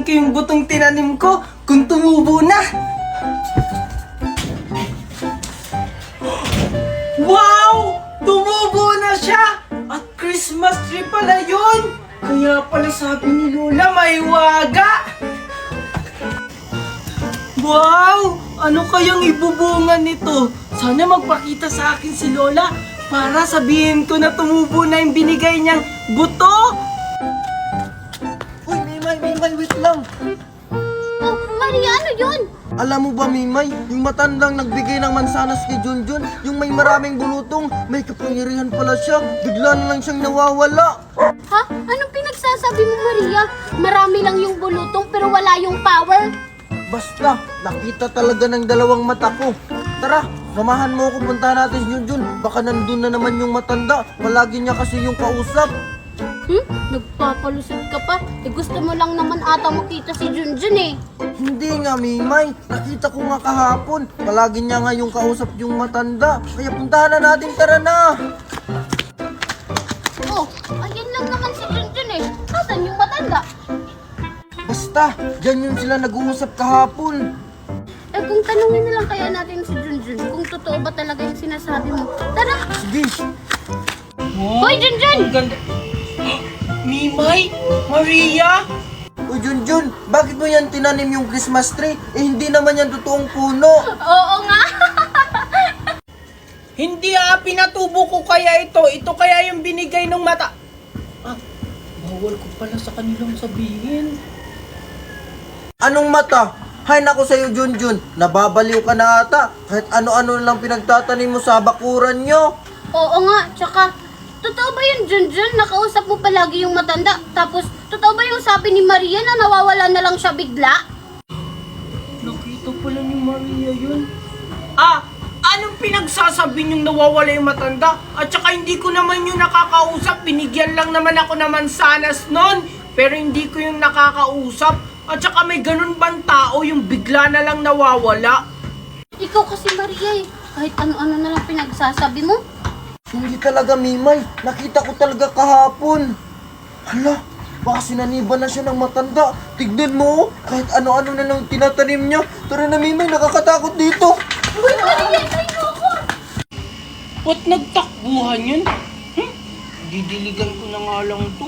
ko yung butong tinanim ko kung tumubo na. Wow! Tumubo na siya! At Christmas tree pala yun! Kaya pala sabi ni Lola may waga! Wow! Ano kayang ibubungan nito? Sana magpakita sa akin si Lola para sabihin ko na tumubo na yung binigay niyang buto! Uy, Mimay, wait lang. Oh, Maria, ano yun? Alam mo ba, Mimay, yung matandang nagbigay ng mansanas kay Junjun, yung may maraming bulutong, may kapangyarihan pala siya, bigla na lang siyang nawawala. Ha? Anong pinagsasabi mo, Maria? Marami lang yung bulutong pero wala yung power. Basta, nakita talaga ng dalawang mata ko. Tara, samahan mo ako, puntahan natin si Junjun. Baka nandun na naman yung matanda, palagi niya kasi yung kausap. Nagpapalusot ka pa? Eh gusto mo lang naman ata makita si Junjun eh. Hindi nga, Mimay. Nakita ko nga kahapon. Palagi niya nga yung kausap yung matanda. Kaya puntahan na natin, tara na. Oh, ayan lang naman si Junjun eh. Asan yung matanda? Basta, dyan yun sila nag-uusap kahapon. Eh kung tanungin na lang kaya natin si Junjun kung totoo ba talaga yung sinasabi mo. Tara! Sige. Wow! Hoy, Junjun! Ang ganda! Mimay! Maria! Uy, Junjun, bakit mo yan tinanim yung Christmas tree? Eh, hindi naman yan totoong puno. Oo nga! Hindi pinatubo ko kaya ito. Ito kaya yung binigay ng mata. Bawal ko pala sa kanilang sabihin. Anong mata? Hay nako sa'yo, Junjun. Nababaliw ka na ata. Kahit ano-ano lang pinagtatanim mo sa bakuran nyo. Oo nga, tsaka totoo ba yun, Junjun? Nakausap mo palagi yung matanda. Tapos, totoo ba yung sabi ni Maria na nawawala na lang siya bigla? Nakita pala ni Maria yun. Anong pinagsasabi niyong nawawala yung matanda? At saka hindi ko naman yung nakakausap. Binigyan lang naman ako ng mansanas nun. Pero hindi ko yung nakakausap. At saka may ganun bang tao yung bigla na lang nawawala? Ikaw kasi, Maria eh. Kahit ano-ano na lang pinagsasabi mo. Hindi talaga, Mimay. Nakita ko talaga kahapon. Hala, baka sinaniban na siya ng matanda. Tignan mo, kahit ano-ano na lang tinatanim niya. Tara na, Mimay, nakakatakot dito. Uy, Maria, tayo ako! Ba't nagtakbuhan yun? Didiligan ko na nga lang to.